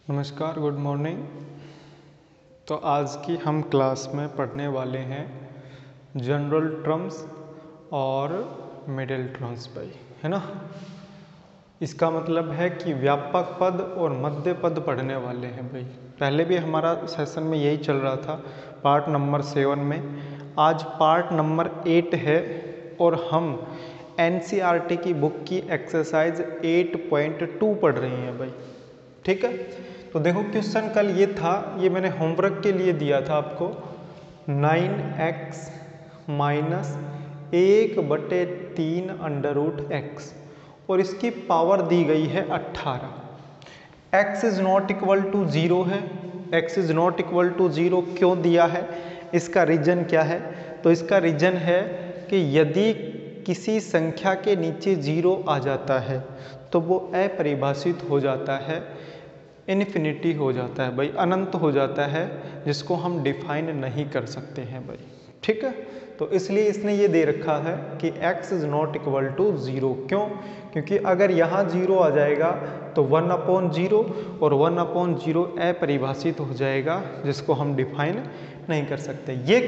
नमस्कार, good morning. तो आज की हम क्लास में पढ़ने वाले हैं जनरल टर्म्स और मिडिल टर्म्स भाई, है ना। इसका मतलब है कि व्यापक पद और मध्य पद पढ़ने वाले हैं भाई। पहले भी हमारा सेशन में यही चल रहा था, पार्ट नंबर 7 में। आज पार्ट नंबर 8 है और हम NCERT की बुक की एक्सरसाइज 8.2 पढ़ रही हैं भाई, ठीक है। तो देखो क्वेश्चन कल ये था, ये मैंने होमवर्क के लिए दिया था आपको। 9x माइनस 1/3 √x और इसकी पावर दी गई है 18। x is not equal to 0 है। x is not equal to 0 क्यों दिया है, इसका रीजन क्या है? तो इसका रीजन है कि यदि किसी संख्या के नीचे 0 आ जाता है तो वो अपरिभाषित हो जाता है, इन्फिनिटी हो जाता है भाई, अनंत हो जाता है, जिसको हम डिफाइन नहीं कर सकते हैं भाई, ठीक है। तो इसलिए इसने ये दे रखा है कि x is not equal to 0। क्यों? क्योंकि अगर यहाँ 0 आ जाएगा तो 1/0 और 1/0 अपरिभाषित हो जाएगा, जिसको हम डिफाइन नहीं कर सकते। ये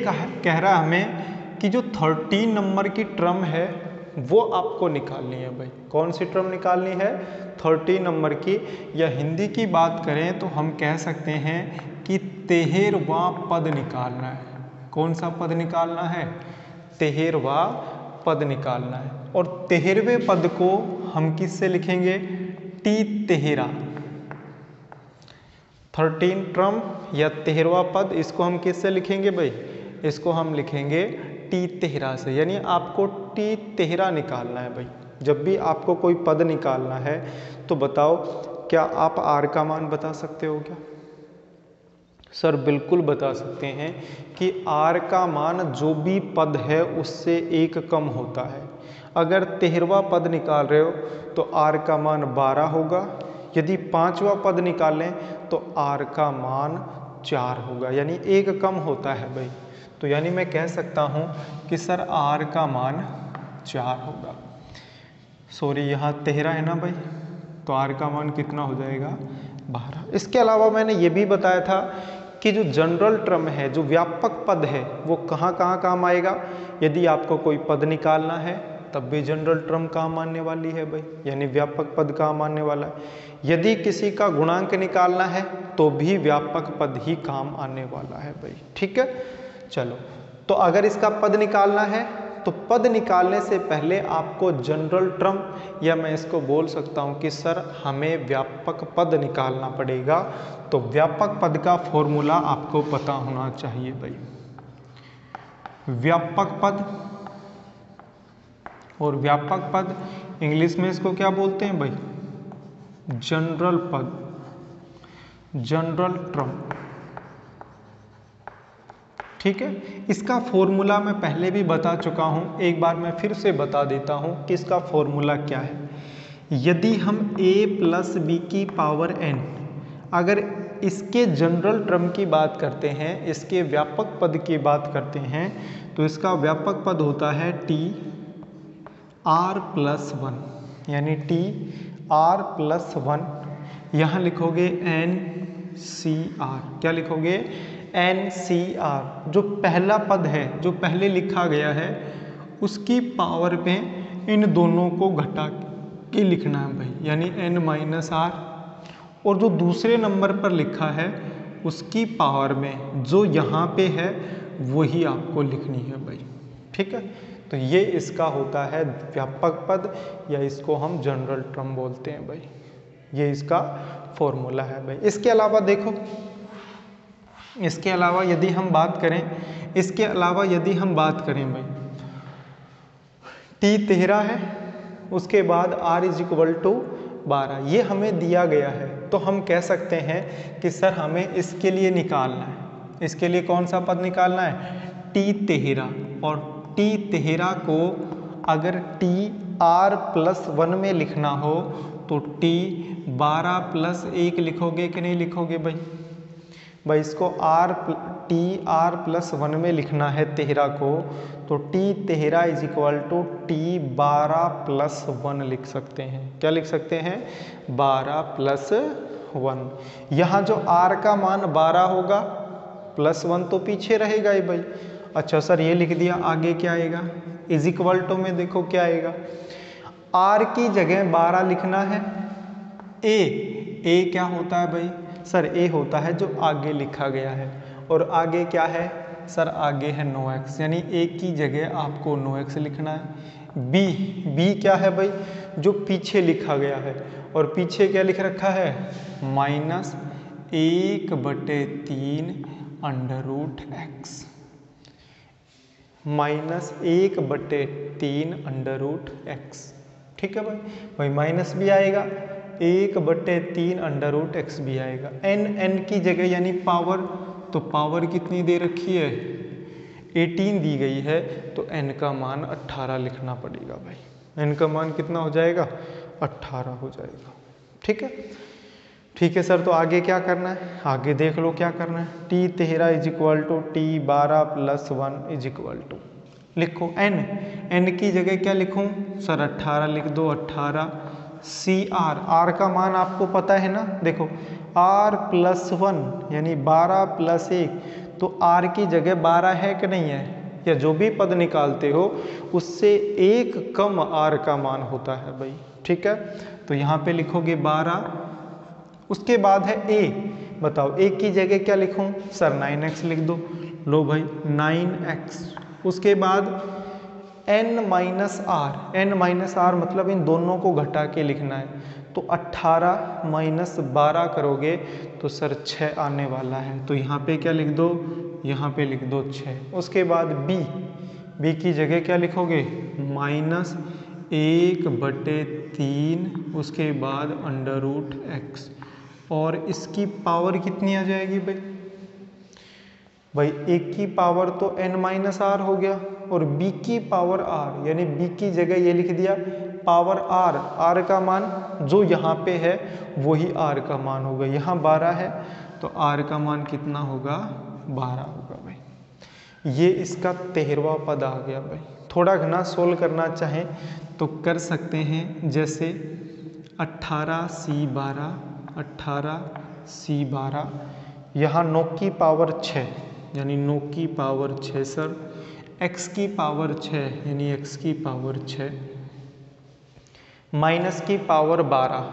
कह रहा हमें कि जो 13 नंबर की टर्म है वो आपको निकालनी है भाई। कौन सी टर्म निकालनी है? 13 नंबर की, या हिंदी की बात करें तो हम कह सकते हैं कि 13वां पद निकालना है। कौन सा पद निकालना है? 13वां पद निकालना है। और 13वें पद को हम किससे लिखेंगे? T13। 13 टर्म या 13वां पद, इसको हम किससे लिखेंगे भाई? इसको हम लिखेंगे T13 से, यानी आपको T13 निकालना है भाई। जब भी आपको कोई पद निकालना है तो बताओ, क्या आप R का मान बता सकते हो क्या? सर बिल्कुल बता सकते हैं कि R का मान जो भी पद है उससे 1 कम होता है। अगर 13वां पद निकाल रहे हो तो R का मान 12 होगा। यदि 5वां पद निकालें तो R का मान 4 होगा, यानी 1 कम होता है भाई। तो यानी मैं कह सकता हूँ कि सर R का मान 4 होगा। सॉरी, यहाँ 13 है ना भाई, तो R का मान कितना हो जाएगा? 12। इसके अलावा मैंने ये भी बताया था कि जो जनरल टर्म है, जो व्यापक पद है, वो कहाँ कहाँ काम आएगा। यदि आपको कोई पद निकालना है तब भी जनरल टर्म काम आने वाली है भाई, यानी व्यापक पद काम आने वाला है। यदि किसी का गुणांक निकालना है तो भी व्यापक पद ही काम आने वाला है भाई, ठीक है। चलो, तो अगर इसका पद निकालना है तो पद निकालने से पहले आपको जनरल टर्म, या मैं इसको बोल सकता हूँ कि सर हमें व्यापक पद निकालना पड़ेगा। तो व्यापक पद का फॉर्मूला आपको पता होना चाहिए भाई। व्यापक पद, और व्यापक पद इंग्लिश में इसको क्या बोलते हैं भाई? जनरल पद, जनरल टर्म, ठीक है। इसका फॉर्मूला मैं पहले भी बता चुका हूँ, एक बार मैं फिर से बता देता हूँ कि इसका फॉर्मूला क्या है। यदि हम a + b की पावर n, अगर इसके जनरल टर्म की बात करते हैं, इसके व्यापक पद की बात करते हैं, तो इसका व्यापक पद होता है TR+1, यानी TR+1। यहाँ लिखोगे NCR, क्या लिखोगे? NCR। जो पहला पद है, जो पहले लिखा गया है, उसकी पावर पे इन दोनों को घटा के लिखना है भाई, यानी n-r। और जो दूसरे नंबर पर लिखा है उसकी पावर में जो यहाँ पे है वही आपको लिखनी है भाई, ठीक है। तो ये इसका होता है व्यापक पद, या इसको हम जनरल टर्म बोलते हैं भाई। ये इसका फॉर्मूला है भाई। इसके अलावा देखो, इसके अलावा यदि हम बात करें, इसके अलावा यदि हम बात करें भाई, T13 है, उसके बाद R = 12, ये हमें दिया गया है। तो हम कह सकते हैं कि सर हमें इसके लिए निकालना है। इसके लिए कौन सा पद निकालना है? T13। और T13 को अगर TR+1 में लिखना हो तो T12+1 लिखोगे कि नहीं लिखोगे भाई? भाई इसको TR+1 में लिखना है 13 को, तो T13 = T12+1 लिख सकते हैं। क्या लिख सकते हैं? 12+1। 1। यहाँ जो r का मान 12 होगा +1 तो पीछे रहेगा ही भाई। अच्छा सर ये लिख दिया, आगे क्या आएगा, इज इक्वल टू में देखो क्या आएगा, r की जगह 12 लिखना है। a क्या होता है भाई, सर a होता है जो आगे लिखा गया है, और आगे क्या है सर, आगे है 9x, यानी a की जगह आपको 9x लिखना है। b क्या है भाई, जो पीछे लिखा गया है, और पीछे क्या लिख रखा है, -1/3 √x, -1/3 √x। ठीक है भाई माइनस भी आएगा, 1/3 √x भी आएगा। n की जगह यानी पावर, तो पावर कितनी दे रखी है, 18 दी गई है, तो n का मान 18 लिखना पड़ेगा भाई। n का मान कितना हो जाएगा, 18 हो जाएगा। ठीक है, ठीक है सर, तो आगे क्या करना है, आगे देख लो क्या करना है। t13 = t12 + 1 = लिखो n की जगह क्या लिखूं सर, 18 लिख दो, 18 CR, r का मान आपको पता है ना, देखो r + 1 यानी 12 + 1, तो r की जगह 12 है कि नहीं है, या जो भी पद निकालते हो उससे एक कम r का मान होता है भाई। ठीक है, तो यहाँ पे लिखोगे 12, उसके बाद है a, बताओ a की जगह क्या लिखूं सर, 9x लिख दो, लो भाई 9x, उसके बाद n - r मतलब इन दोनों को घटा के लिखना है, तो 18 - 12 करोगे तो सर 6 आने वाला है, तो यहाँ पे क्या लिख दो, यहाँ पे लिख दो 6। उसके बाद b की जगह क्या लिखोगे, -1/3, उसके बाद √x, और इसकी पावर कितनी आ जाएगी भाई 1 की पावर तो n - r हो गया, और b की पावर r, यानी b की जगह ये लिख दिया पावर r का मान जो यहाँ पे है वही r का मान होगा, यहाँ 12 है तो r का मान कितना होगा, 12 होगा भाई। ये इसका 13वां पद आ गया भाई। थोड़ा घना सोल्व करना चाहें तो कर सकते हैं, जैसे 18c12, 18c12, यहाँ 9 की पावर 6 यानी 9 की पावर 6 सर, x की पावर 6 यानी x की पावर 6, माइनस की पावर 12,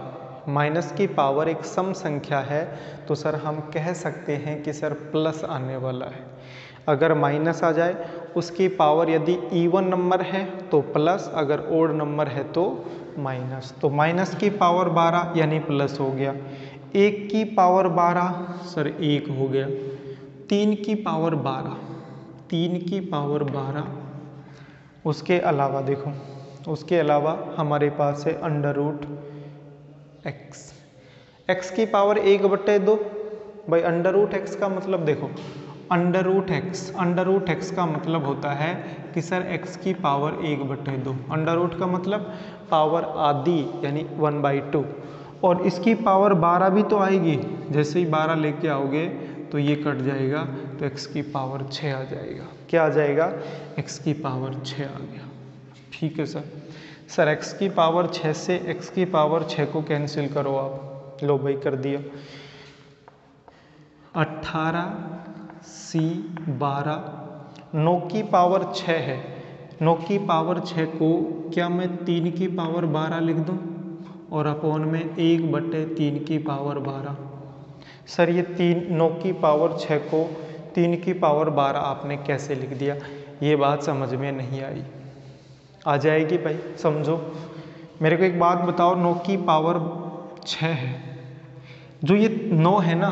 माइनस की पावर एक सम संख्या है, तो सर हम कह सकते हैं कि सर प्लस आने वाला है। अगर माइनस आ जाए, उसकी पावर यदि इवन नंबर है तो प्लस, अगर ओड नंबर है तो माइनस, तो माइनस की पावर 12 यानी प्लस हो गया, 1 की पावर 12 सर 1 हो गया, 3 की पावर 12, 3 की पावर 12, उसके अलावा देखो, उसके अलावा हमारे पास है √x, x की पावर 1/2 भाई, √x का मतलब देखो, √x का मतलब होता है कि सर x की पावर 1/2, अंडर का मतलब पावर आधी यानी 1/2, और इसकी पावर 12 भी तो आएगी, जैसे ही 12 लेके आओगे तो ये कट जाएगा, तो x की पावर 6 आ जाएगा। क्या आ जाएगा, x की पावर 6 आ गया। ठीक है सर x की पावर 6 से x की पावर 6 को कैंसिल करो आप, लो भाई कर दिया, 18c12, 9 की पावर 6 है, 9 की पावर 6 को क्या मैं 3 की पावर 12 लिख दूं, और अपॉन में 1/3 की पावर 12। सर ये 9 की पावर 6 को 3 की पावर 12 आपने कैसे लिख दिया, ये बात समझ में नहीं आई। आ जाएगी भाई, समझो। मेरे को एक बात बताओ, 9 की पावर 6 है, जो ये 9 है ना,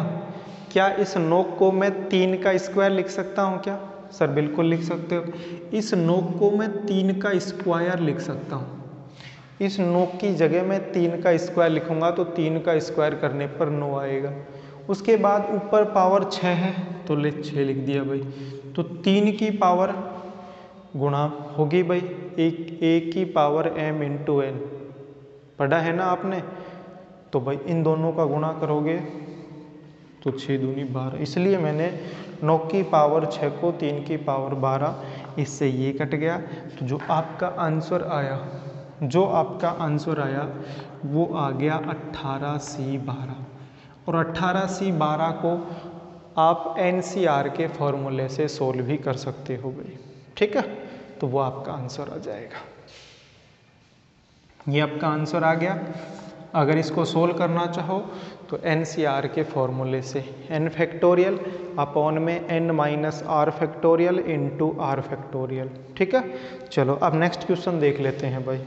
क्या इस 9 को मैं 3 का स्क्वायर लिख सकता हूँ क्या, सर बिल्कुल लिख सकते हो। इस 9 को मैं 3 का स्क्वायर लिख सकता हूँ, इस 9 की जगह मैं 3 का स्क्वायर लिखूंगा तो 3 का स्क्वायर करने पर 9 आएगा। उसके बाद ऊपर पावर 6 है तो ले 6 लिख दिया भाई, तो 3 की पावर गुणा होगी भाई, एक की पावर m × n, पढ़ा है ना आपने, तो भाई इन दोनों का गुणा करोगे तो 6 दूनी 12, इसलिए मैंने 9 की पावर 6 को 3 की पावर 12, इससे ये कट गया। तो जो आपका आंसर आया, वो आ गया 18c12, और 18C12 को आप NCR के फॉर्मूले से सोल्व भी कर सकते हो भाई, ठीक है। तो वो आपका आंसर आ जाएगा, ये आपका आंसर आ गया। अगर इसको सोल्व करना चाहो तो NCR के फॉर्मूले से n फैक्टोरियल अपॉन में n minus r factorial into r factorial, ठीक है। चलो अब नेक्स्ट क्वेश्चन देख लेते हैं भाई।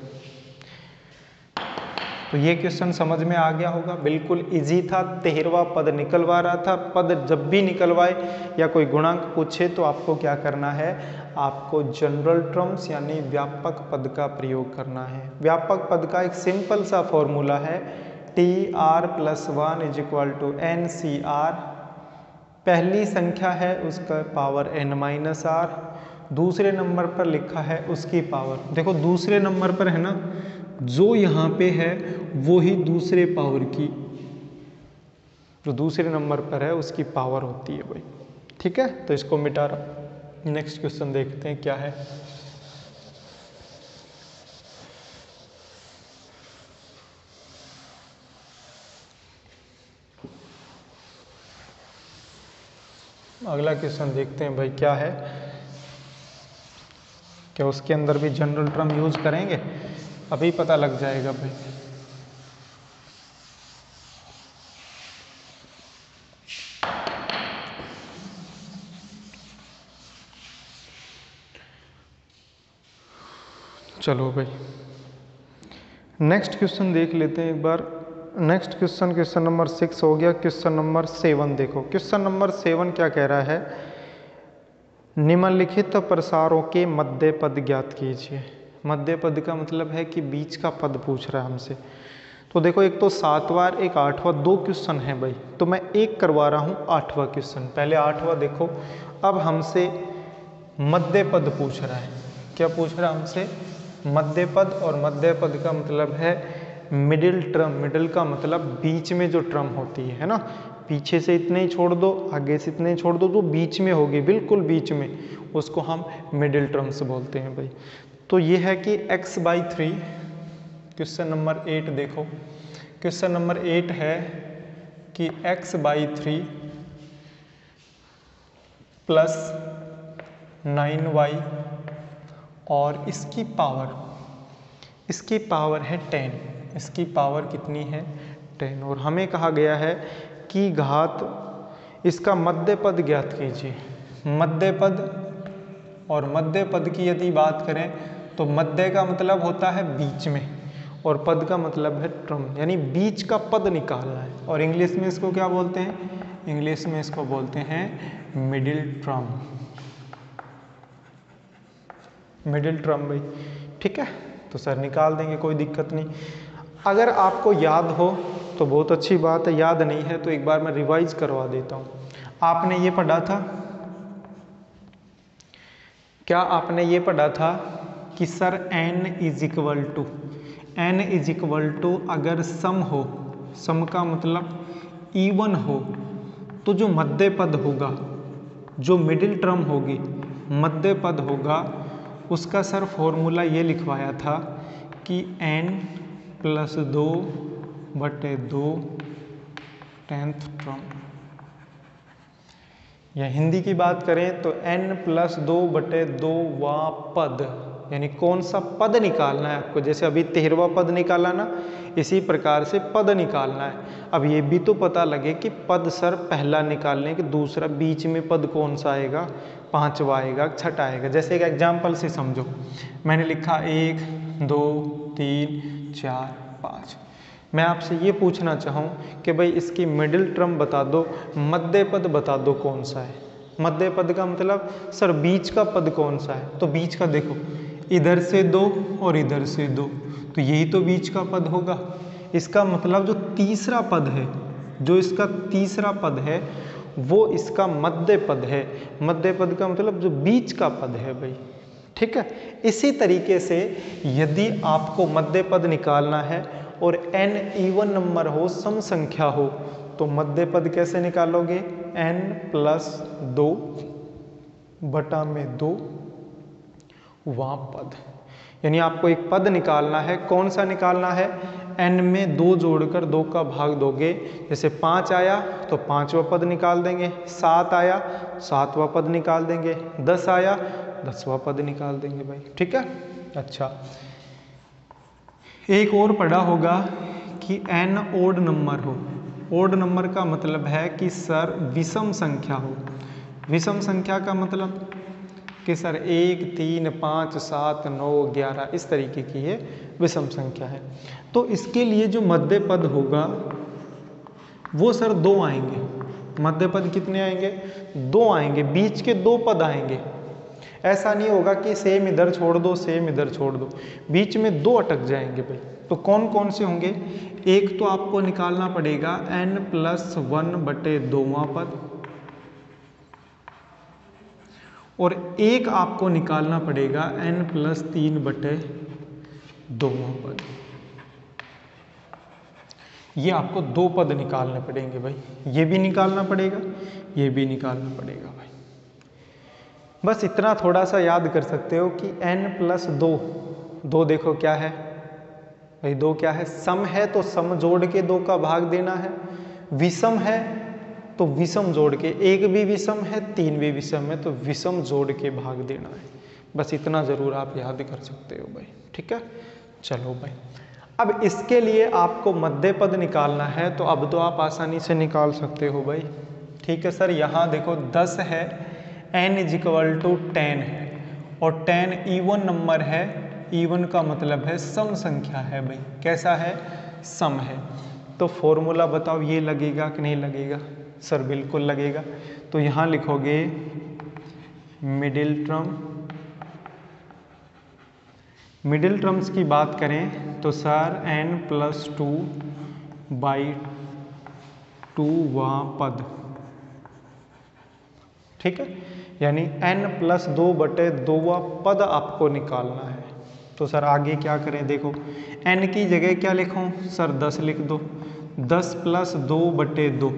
तो ये क्वेश्चन समझ में आ गया होगा, बिल्कुल इजी था, 13वां पद निकलवा रहा था। पद जब भी निकलवाए या कोई गुणांक पूछे तो आपको क्या करना है, आपको जनरल टर्म्स यानी व्यापक पद का प्रयोग करना है। व्यापक पद का एक सिंपल सा फॉर्मूला है TR+1 = NCR। पहली संख्या है उसका पावर n-r, दूसरे नंबर पर लिखा है उसकी पावर, देखो दूसरे नंबर पर है ना, जो यहाँ पे है वो ही दूसरे पावर की, जो दूसरे नंबर पर है उसकी पावर होती है भाई, ठीक है। तो इसको मिटा रहा, नेक्स्ट क्वेश्चन देखते हैं क्या है। अगला क्वेश्चन देखते हैं भाई क्या है, क्या उसके अंदर भी जनरल टर्म यूज करेंगे, अभी पता लग जाएगा भाई। चलो भाई नेक्स्ट क्वेश्चन देख लेते हैं एक बार। नेक्स्ट क्वेश्चन, क्वेश्चन नंबर 6 हो गया। क्वेश्चन नंबर 7 देखो, क्वेश्चन नंबर 7 क्या कह रहा है, निम्नलिखित प्रसारों के मध्य पद ज्ञात कीजिए। मध्य पद का मतलब है कि बीच का पद पूछ रहा है हमसे। तो देखो एक तो 7वां एक 8वां, 2 क्वेश्चन है भाई, तो मैं एक करवा रहा हूँ 8वां क्वेश्चन। पहले 8वां देखो, अब हमसे मध्य पद पूछ रहा है। क्या पूछ रहा है हमसे, मध्य पद, और मध्य पद का मतलब है मिडिल टर्म। मिडिल का मतलब बीच में जो टर्म होती है ना, पीछे से इतने ही छोड़ दो, आगे से इतने ही छोड़ दो, तो बीच में होगी, बिल्कुल बीच में, उसको हम मिडिल टर्म्स बोलते हैं भाई। तो ये है कि x/3, क्वेश्चन नंबर 8 देखो, क्वेश्चन नंबर 8 है कि x/3 प्लस 9y और इसकी पावर है 10, इसकी पावर कितनी है 10, और हमें कहा गया है कि घात, इसका मध्य पद ज्ञात कीजिए। मध्य पद, और मध्य पद की यदि बात करें तो मध्य का मतलब होता है बीच में, और पद का मतलब है टर्म, यानी बीच का पद निकालना है। और इंग्लिश में इसको क्या बोलते हैं, इंग्लिश में इसको बोलते हैं मिडिल टर्म, मिडिल टर्म भाई, ठीक है। तो सर निकाल देंगे, कोई दिक्कत नहीं। अगर आपको याद हो तो बहुत अच्छी बात है, याद नहीं है तो एक बार मैं रिवाइज करवा देता हूँ। आपने ये पढ़ा था, क्या आपने ये पढ़ा था कि sir n is equal to अगर सम हो, सम का मतलब इवन हो, तो जो मध्य पद होगा, जो मिडिल टर्म होगी, मध्य पद होगा, उसका सर फॉर्मूला ये लिखवाया था कि n+2/2 10th टर्म, या हिंदी की बात करें तो n+2/2वां पद, यानी कौन सा पद निकालना है आपको। जैसे अभी 13वां पद निकाला ना, इसी प्रकार से पद निकालना है। अब ये भी तो पता लगे कि पद सर पहला निकालने के, दूसरा बीच में पद कौन सा आएगा, 5वां आएगा, 6ठा आएगा। जैसे एक एग्जाम्पल से समझो, मैंने लिखा 1 2 3 4 5, मैं आपसे ये पूछना चाहूँ कि भाई इसकी मिडिल टर्म बता दो, मध्य पद बता दो कौन सा है। मध्य पद का मतलब सर बीच का पद कौन सा है, तो बीच का देखो, इधर से 2 और इधर से 2, तो यही तो बीच का पद होगा। इसका मतलब जो तीसरा पद है, जो इसका तीसरा पद है वो इसका मध्य पद है। मध्य पद का मतलब जो बीच का पद है भाई, ठीक है। इसी तरीके से यदि आपको मध्य पद निकालना है और n इवन नंबर हो, सम संख्या हो, तो मध्य पद कैसे निकालोगे, n+2/2 वां पद, यानी आपको एक पद निकालना है। कौन सा निकालना है, n में 2 जोड़कर 2 का भाग दोगे, जैसे 5 आया तो 5वां पद निकाल देंगे, 7 आया 7वां पद निकाल देंगे, 10 आया 10वां पद निकाल देंगे भाई। ठीक है। अच्छा, एक और पढ़ा होगा कि n ओड नंबर हो। ओड नंबर का मतलब है कि सर विषम संख्या हो। विषम संख्या का मतलब कि सर 1, 3, 5, 7, 9, 11 इस तरीके की ये विषम संख्या है। तो इसके लिए जो मध्य पद होगा वो सर 2 आएंगे। मध्य पद कितने आएंगे? 2 आएंगे, बीच के 2 पद आएंगे। ऐसा नहीं होगा कि सेम इधर छोड़ दो सेम इधर छोड़ दो, बीच में 2 अटक जाएंगे भाई। तो कौन कौन से होंगे? एक तो आपको निकालना पड़ेगा n+1/2वां पद, और एक आपको निकालना पड़ेगा n+3/2वां पद। ये आपको 2 पद निकालने पड़ेंगे भाई। ये भी निकालना पड़ेगा, ये भी निकालना पड़ेगा भाई। बस इतना थोड़ा सा याद कर सकते हो कि n+2, 2 देखो क्या है भाई, 2 क्या है? सम है तो सम जोड़ के 2 का भाग देना है, विषम है तो विषम जोड़ के, 1 भी विषम है 3 भी विषम है तो विषम जोड़ के भाग देना है। बस इतना ज़रूर आप याद कर सकते हो भाई। ठीक है। चलो भाई, अब इसके लिए आपको मध्य पद निकालना है, तो अब तो आप आसानी से निकाल सकते हो भाई। ठीक है सर, यहाँ देखो 10 है, n=10 है, और 10 इवन नंबर है। इवन का मतलब है सम संख्या है भाई। कैसा है? सम है। तो फॉर्मूला बताओ, ये लगेगा कि नहीं लगेगा? सर बिल्कुल लगेगा। तो यहाँ लिखोगे मिडिल टर्म। मिडिल टर्म्स की बात करें तो सर n+2/2वां पद। ठीक है, यानी n+2/2वां पद आपको निकालना है। तो सर आगे क्या करें? देखो n की जगह क्या लिखूं? सर 10 लिख दो। 10 + 2/2,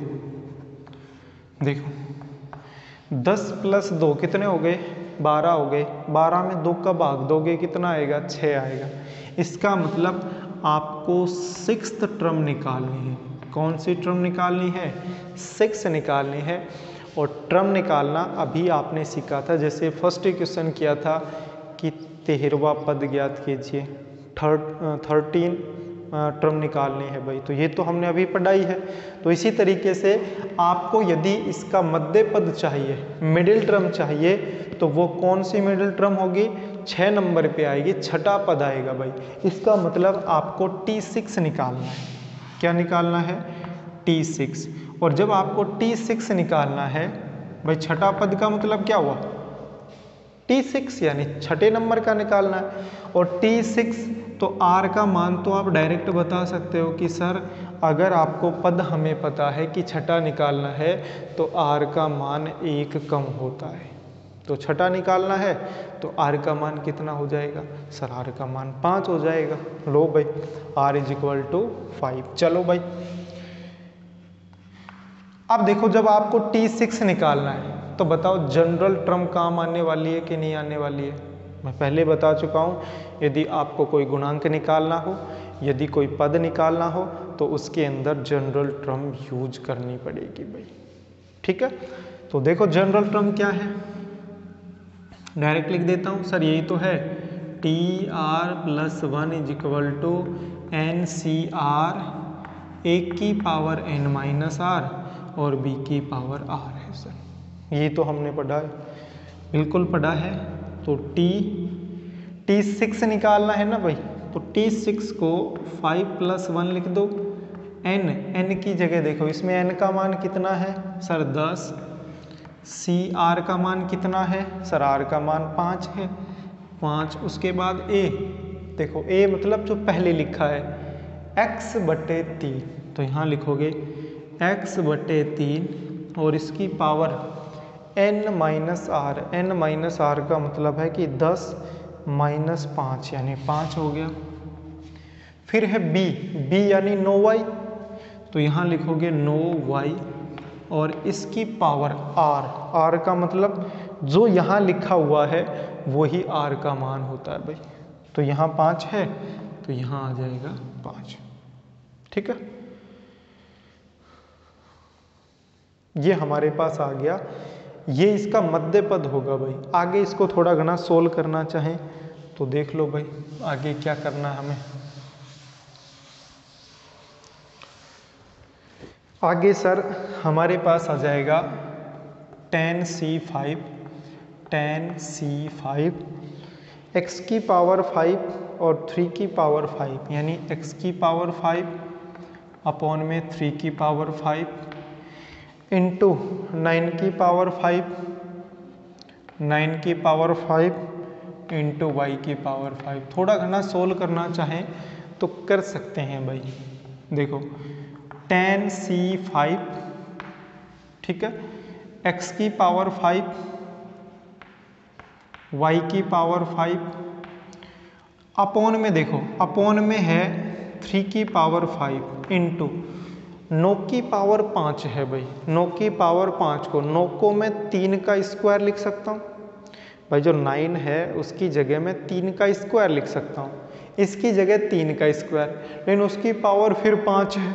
देखो 10 + 2 कितने हो गए? 12 हो गए। 12 में 2 का भाग दोगे कितना आएगा? 6 आएगा। इसका मतलब आपको 6th टर्म निकालनी है। कौन सी टर्म निकालनी है? 6 निकालनी है। और टर्म निकालना अभी आपने सीखा था, जैसे फर्स्ट क्वेश्चन किया था कि 13वां पद ज्ञात कीजिए, 13 टर्म निकालनी है भाई। तो ये तो हमने अभी पढ़ाई है। तो इसी तरीके से आपको यदि इसका मध्य पद चाहिए, मिडिल टर्म चाहिए, तो वो कौन सी मिडिल टर्म होगी? 6 नंबर पे आएगी, छठा पद आएगा भाई। इसका मतलब आपको T6 निकालना है। क्या निकालना है? T6। और जब आपको T6 निकालना है भाई, छठा पद का मतलब क्या हुआ? T6 यानी छठे नंबर का निकालना है। और T6 तो R का मान तो आप डायरेक्ट बता सकते हो कि सर अगर आपको पद हमें पता है कि छठा निकालना है तो R का मान 1 कम होता है। तो छठा निकालना है तो R का मान कितना हो जाएगा? सर R का मान 5 हो जाएगा। लो भाई, R = 5। चलो भाई, अब देखो जब आपको T6 निकालना है तो बताओ जनरल टर्म काम आने वाली है कि नहीं आने वाली है? मैं पहले बता चुका हूँ, यदि आपको कोई गुणांक निकालना हो, यदि कोई पद निकालना हो, तो उसके अंदर जनरल टर्म यूज करनी पड़ेगी भाई। ठीक है। तो देखो जनरल टर्म क्या है, डायरेक्ट लिख देता हूँ। सर यही तो है, TR+1 = NCR, 1 की पावर n-r और b की पावर r है। सर ये तो हमने पढ़ा है, बिल्कुल पढ़ा है। तो T6 निकालना है ना भाई, तो T6 को 5 + 1 लिख दो। n की जगह देखो, इसमें n का मान कितना है? सर 10। CR का मान कितना है? सर R का मान 5 है, 5। उसके बाद A, देखो A मतलब जो पहले लिखा है x/3, तो यहाँ लिखोगे x/3 और इसकी पावर n-r। n-r का मतलब है कि 10 - 5 यानी 5 हो गया। फिर है b यानी 9y, तो यहाँ लिखोगे 9y और इसकी पावर r का मतलब जो यहाँ लिखा हुआ है वही r का मान होता है भाई। तो यहाँ 5 है तो यहाँ आ जाएगा 5। ठीक है, ये हमारे पास आ गया, ये इसका मध्य पद होगा भाई। आगे इसको थोड़ा घना सोल्व करना चाहें तो देख लो भाई, आगे क्या करना है हमें। आगे सर हमारे पास आ जाएगा tan C5 x की पावर 5 और 3 की पावर 5, यानी x की पावर 5 अपॉन में 3 की पावर 5 इंटू 9 की पावर 5, 9 की पावर 5 इंटू वाई की पावर 5। थोड़ा घना सोल्व करना चाहें तो कर सकते हैं भाई। देखो tan C5, ठीक है, x की पावर 5 y की पावर 5 अपॉन में, देखो अपॉन में है 3 की पावर 5 इंटू 9 की पावर 5 है भाई। 9 की पावर 5 को 9 को मैं 3 का स्क्वायर लिख सकता हूँ भाई। जो 9 है उसकी जगह मैं 3 का स्क्वायर लिख सकता हूँ, इसकी जगह 3 का स्क्वायर, लेकिन उसकी पावर फिर 5 है।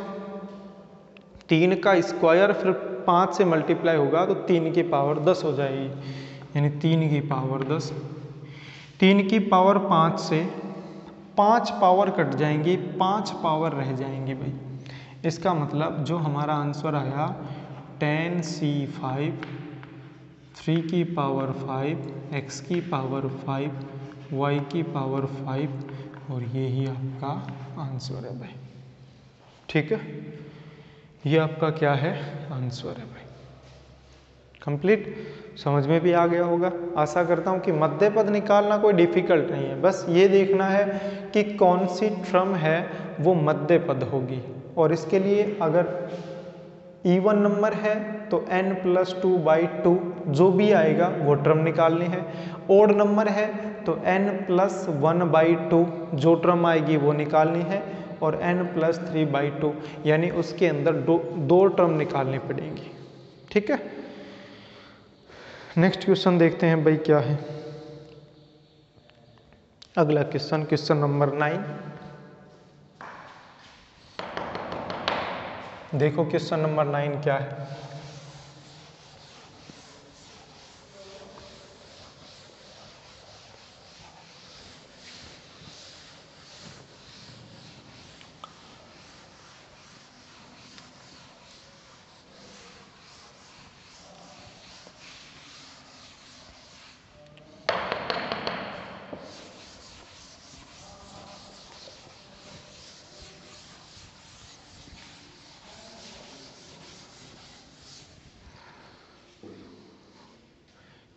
3 का स्क्वायर फिर 5 से मल्टीप्लाई होगा तो 3 की पावर 10 हो जाएगी, यानी 3 की पावर 10। 3 की पावर 5 से 5 पावर कट जाएंगी, 5 पावर रह जाएंगी भाई। इसका मतलब जो हमारा आंसर आया tan C5 3 की पावर 5 x की पावर 5 y की पावर 5, और ये ही आपका आंसर है भाई। ठीक है, ये आपका क्या है, आंसर है भाई। कंप्लीट, समझ में भी आ गया होगा। आशा करता हूँ कि मध्य पद निकालना कोई डिफिकल्ट नहीं है, बस ये देखना है कि कौन सी टर्म है वो मध्य पद होगी। और इसके लिए अगर इवन नंबर है तो n+2/2 जो भी आएगा वो टर्म निकालनी है। ओड नंबर है तो n+1/2 जो टर्म आएगी वो निकालनी है, और n+3/2 यानी उसके अंदर दो टर्म निकालनी पड़ेंगी। ठीक है, नेक्स्ट क्वेश्चन देखते हैं भाई क्या है। अगला क्वेश्चन, क्वेश्चन नंबर 9। देखो क्वेश्चन नंबर 9 क्या है।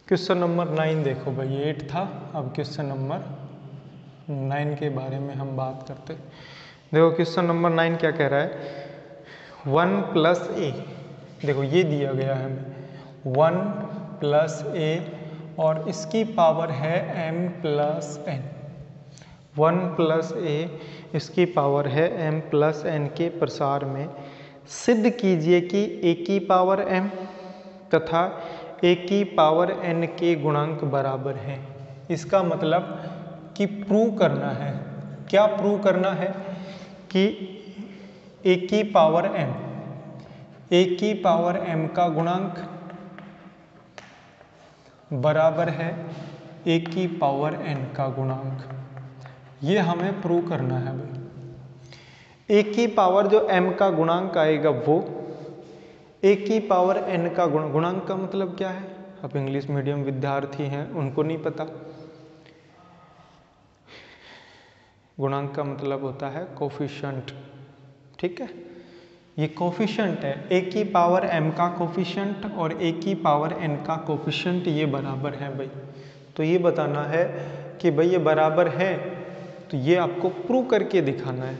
क्वेश्चन नंबर 9 देखो भाई, 8 था, अब क्वेश्चन नंबर 9 के बारे में हम बात करते हैं। देखो क्वेश्चन नंबर 9 क्या कह रहा है, 1+a, देखो ये दिया गया है हमें 1+a और इसकी पावर है m+n। 1+a इसकी पावर है m+n के प्रसार में सिद्ध कीजिए कि a की पावर m तथा a की पावर n के गुणांक बराबर हैं। इसका मतलब कि प्रूव करना है, क्या प्रूव करना है कि a की पावर m, a की पावर m का गुणांक बराबर है a की पावर n का गुणांक। ये हमें प्रूव करना है भाई। a की पावर जो m का गुणांक आएगा वो a की पावर n का गुणांक का मतलब क्या है, अब इंग्लिश मीडियम विद्यार्थी हैं उनको नहीं पता। गुणांक का मतलब होता है कोफिशिएंट। ठीक है, ये कोफिशिएंट है, a की पावर m का कोफिशिएंट और a की पावर n का कोफिशिएंट ये बराबर है भाई। तो ये बताना है कि भाई ये बराबर है, तो ये आपको प्रूव करके दिखाना है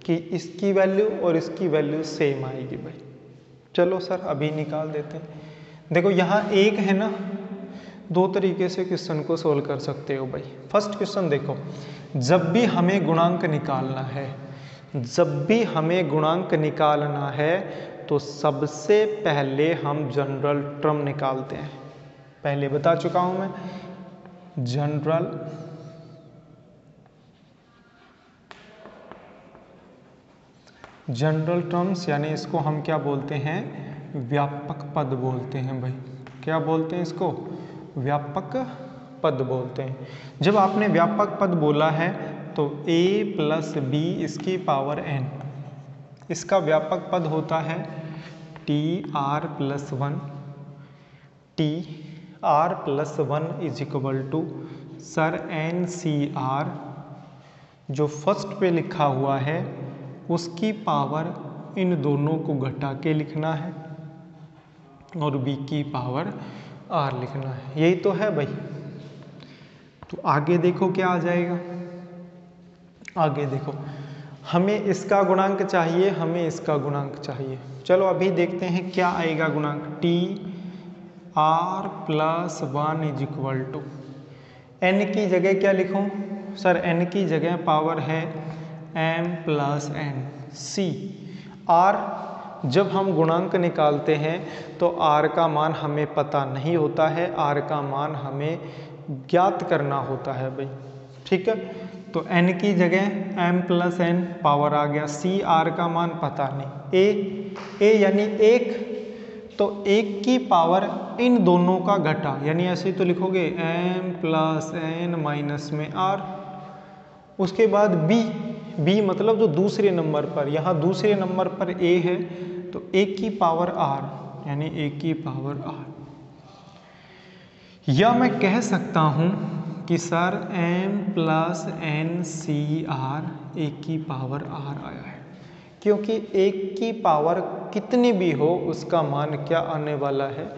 कि इसकी वैल्यू और इसकी वैल्यू सेम आएगी भाई। चलो सर अभी निकाल देते हैं। देखो यहाँ एक है ना, दो तरीके से क्वेश्चन को सोल्व कर सकते हो भाई। फर्स्ट क्वेश्चन देखो, जब भी हमें गुणांक निकालना है, जब भी हमें गुणांक निकालना है तो सबसे पहले हम जनरल टर्म निकालते हैं। पहले बता चुका हूं मैं, जनरल जनरल टर्म्स यानी इसको हम क्या बोलते हैं, व्यापक पद बोलते हैं भाई। क्या बोलते हैं इसको, व्यापक पद बोलते हैं। जब आपने व्यापक पद बोला है तो a + b इसकी पावर n, इसका व्यापक पद होता है tr+1, tr+1 = सर NCR, जो फर्स्ट पे लिखा हुआ है उसकी पावर इन दोनों को घटा के लिखना है और b की पावर r लिखना है। यही तो है भाई। तो आगे देखो क्या आ जाएगा, आगे देखो हमें इसका गुणांक चाहिए, हमें इसका गुणांक चाहिए। चलो अभी देखते हैं क्या आएगा गुणांक। tr+1 = n की जगह क्या लिखूं सर, n की जगह पावर है m+n c। r जब हम गुणांक निकालते हैं तो r का मान हमें पता नहीं होता है, r का मान हमें ज्ञात करना होता है भाई, ठीक है। तो n की जगह m+n पावर आ गया, c r का मान पता नहीं, a यानी 1, तो 1 की पावर इन दोनों का घटा, यानी ऐसे तो लिखोगे m+n माइनस में r। उसके बाद b मतलब जो दूसरे नंबर पर, यहाँ दूसरे नंबर पर a है तो 1 की पावर r यानी 1 की पावर r। या मैं कह सकता हूँ कि सर m+n(CR) 1 की पावर r आया है, क्योंकि 1 की पावर कितनी भी हो उसका मान क्या आने वाला है,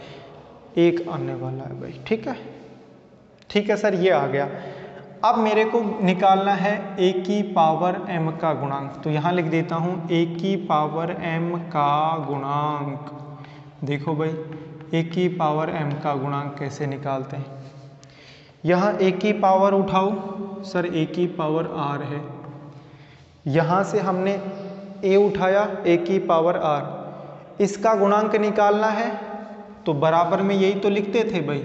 1 आने वाला है भाई, ठीक है। ठीक है सर, ये आ गया। अब मेरे को निकालना है a की पावर m का गुणांक, तो यहाँ लिख देता हूँ a की पावर m का गुणांक। देखो भाई a की पावर m का गुणांक कैसे निकालते हैं। यहाँ a की पावर उठाओ सर, a की पावर r है, यहाँ से हमने a उठाया, a की पावर r, इसका गुणांक निकालना है तो बराबर में यही तो लिखते थे भाई,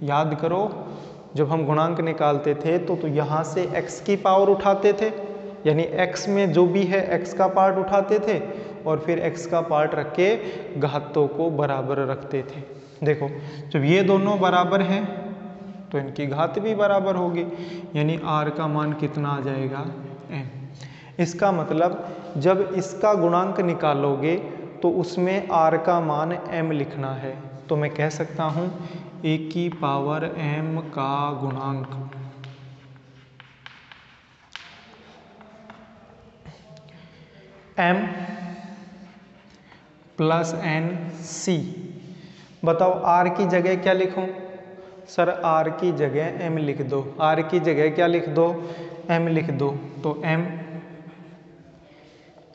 याद करो। जब हम गुणांक निकालते थे तो यहाँ से x की पावर उठाते थे, यानी x में जो भी है x का पार्ट उठाते थे और फिर x का पार्ट रख के घातों को बराबर रखते थे। देखो जब ये दोनों बराबर हैं तो इनकी घात भी बराबर होगी, यानी r का मान कितना आ जाएगा, m। इसका मतलब जब इसका गुणांक निकालोगे तो उसमें r का मान m लिखना है, तो मैं कह सकता हूँ a की पावर m का गुणांक m+n(c). बताओ r की जगह क्या लिखूं सर, r की जगह m लिख दो, r की जगह क्या लिख दो, m लिख दो, तो m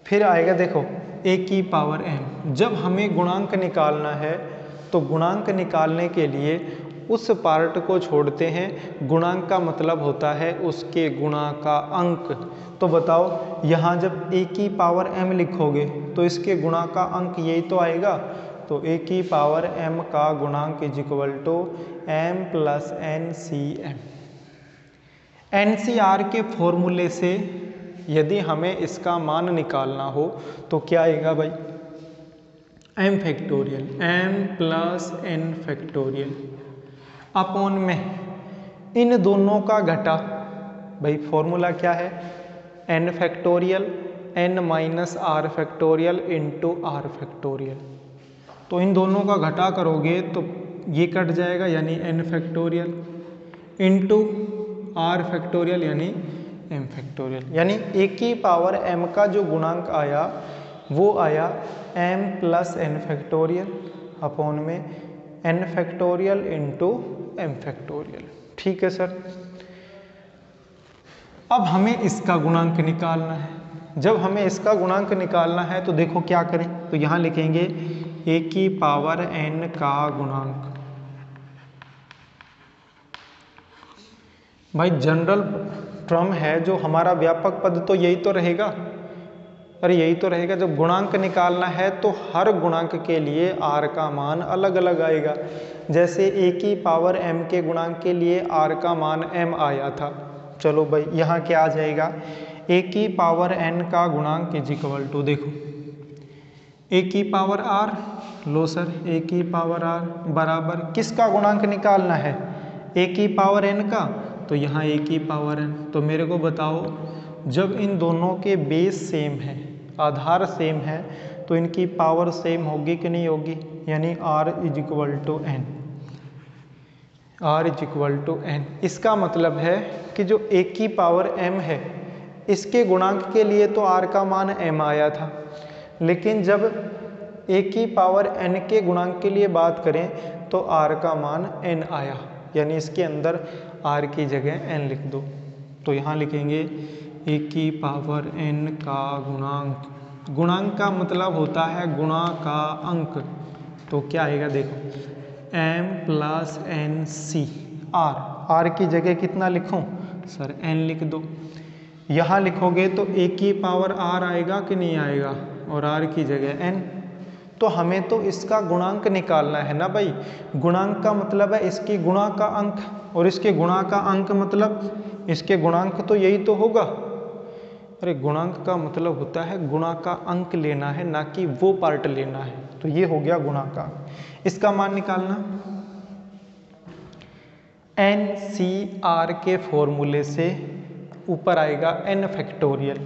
फिर आएगा देखो a की पावर m। जब हमें गुणांक निकालना है तो गुणांक निकालने के लिए उस पार्ट को छोड़ते हैं, गुणांक का मतलब होता है उसके गुणा का अंक। तो बताओ यहाँ जब a की पावर m लिखोगे तो इसके गुणा का अंक यही तो आएगा, तो a की पावर m का गुणांक = m+n(CM). NCR के फॉर्मूले से यदि हमें इसका मान निकालना हो तो क्या आएगा भाई, m⁴, m+n⁴ अपॉन में इन दोनों का घटा। भाई फॉर्मूला क्या है, n⁴ n-r⁴ इंटू r⁴। तो इन दोनों का घटा करोगे तो ये कट जाएगा, यानी n⁴ इंटू r⁴ यानी m⁴, यानी a की पावर m का जो गुणांक आया वो आया m+n⁴ अपॉन में n⁴ इंटू m⁴। ठीक है सर। अब हमें इसका गुणांक निकालना है। जब हमें इसका गुणांक निकालना है तो देखो क्या करें, तो यहाँ लिखेंगे a की पावर n का गुणांक। भाई जनरल टर्म है जो हमारा व्यापक पद, तो यही तो रहेगा, अरे यही तो रहेगा। जब गुणांक निकालना है तो हर गुणांक के लिए r का मान अलग अलग आएगा। जैसे a की पावर m के गुणांक के लिए r का मान m आया था, चलो भाई यहाँ क्या आ जाएगा, ए की पावर n का गुणांक इज इक्वल टू, देखो ए की पावर r, लो सर ए की पावर r बराबर किसका गुणांक निकालना है, ए की पावर n का, तो यहाँ ए की पावर n। तो मेरे को बताओ जब इन दोनों के बेस सेम है, आधार सेम है, तो इनकी पावर सेम होगी कि नहीं होगी, यानी r is equal to n, r is equal to n। इसका मतलब है कि जो a की पावर m है इसके गुणांक के लिए तो r का मान m आया था, लेकिन जब a की पावर n के गुणांक के लिए बात करें तो r का मान n आया, यानी इसके अंदर r की जगह n लिख दो। तो यहाँ लिखेंगे a की पावर n का गुणांक, गुणांक का मतलब होता है गुणा का अंक, तो क्या आएगा देखो m plus n C r, r की जगह कितना लिखूं सर n लिख दो। यहाँ लिखोगे तो a की पावर r आएगा कि नहीं आएगा, और r की जगह n। तो हमें तो इसका गुणांक निकालना है ना भाई, गुणांक का मतलब है इसकी गुणा का अंक, और इसके गुणा का अंक मतलब इसके गुणांक तो यही तो होगा। अरे गुणांक का मतलब होता है गुणा का अंक लेना है, ना कि वो पार्ट लेना है। तो ये हो गया गुणा का अंक, इसका मान निकालना एन सी आर के फॉर्मूले से ऊपर आएगा n फैक्टोरियल,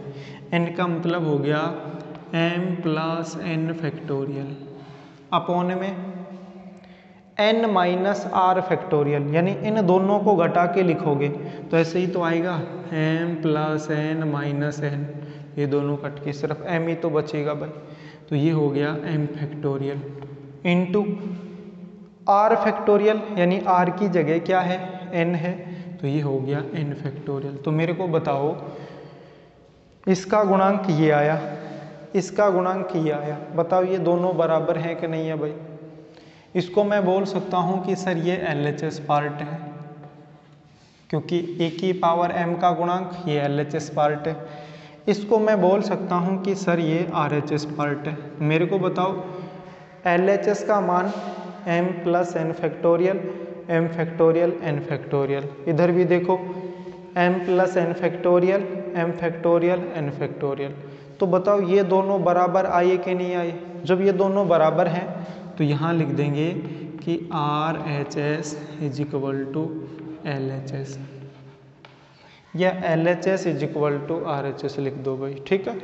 n का मतलब हो गया m plus n factorial upon में n माइनस आर फैक्टोरियल, यानी इन दोनों को घटा के लिखोगे तो ऐसे ही तो आएगा m plus n minus n, ये दोनों कट के सिर्फ m ही तो बचेगा भाई। तो ये हो गया m factorial into r factorial, यानी r की जगह क्या है n है, तो ये हो गया n फैक्टोरियल। तो मेरे को बताओ इसका गुणांक ये आया, इसका गुणांक ये आया, बताओ ये दोनों बराबर हैं कि नहीं है भाई। इसको मैं बोल सकता हूँ कि सर ये LHS पार्ट है, क्योंकि a की पावर m का गुणांक ये LHS पार्ट है। इसको मैं बोल सकता हूँ कि सर ये RHS पार्ट है। मेरे को बताओ LHS का मान m plus n factorial, m factorial n factorial, इधर भी देखो m plus n factorial, m factorial n factorial. तो बताओ ये दोनों बराबर आए कि नहीं आए। जब ये दोनों बराबर हैं तो यहाँ लिख देंगे कि RHS is equal to LHS, या LHS is equal to RHS लिख दो भाई, ठीक है।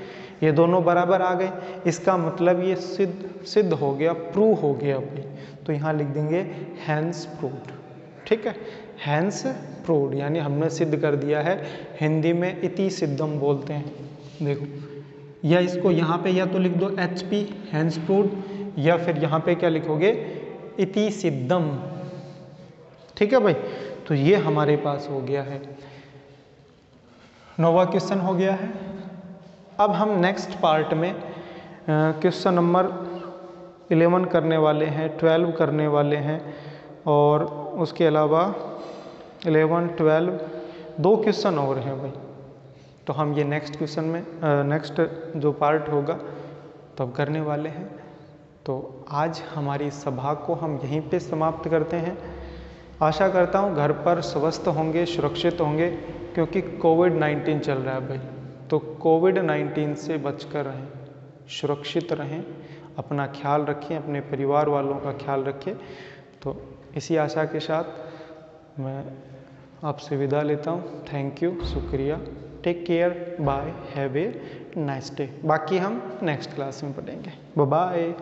ये दोनों बराबर आ गए, इसका मतलब ये सिद्ध हो गया, प्रूव हो गया भाई। तो यहाँ लिख देंगे हैंस प्रूव्ड, ठीक है, हैंस प्रूव्ड, यानी हमने सिद्ध कर दिया है। हिंदी में इति सिद्धम बोलते हैं, देखो, या इसको यहाँ पे या तो लिख दो HP हैंस प्रूव्ड, या फिर यहाँ पे क्या लिखोगे इति सिद्धम, ठीक है भाई। तो ये हमारे पास हो गया है, नौवां क्वेश्चन हो गया है। अब हम नेक्स्ट पार्ट में क्वेश्चन नंबर 11 करने वाले हैं, 12 करने वाले हैं, और उसके अलावा 11, 12 दो क्वेश्चन और हैं भाई। तो हम ये नेक्स्ट क्वेश्चन में नेक्स्ट जो पार्ट होगा तब करने वाले हैं। तो आज हमारी सभा को हम यहीं पे समाप्त करते हैं। आशा करता हूँ घर पर स्वस्थ होंगे, सुरक्षित होंगे, क्योंकि कोविड-19 चल रहा है भाई। तो कोविड-19 से बचकर रहें, सुरक्षित रहें, अपना ख्याल रखें, अपने परिवार वालों का ख्याल रखें। तो इसी आशा के साथ मैं आपसे विदा लेता हूँ। थैंक यू, शुक्रिया, take care, bye, have a nice day. बाकी हम नेक्स्ट क्लास में पढ़ेंगे। Bye bye.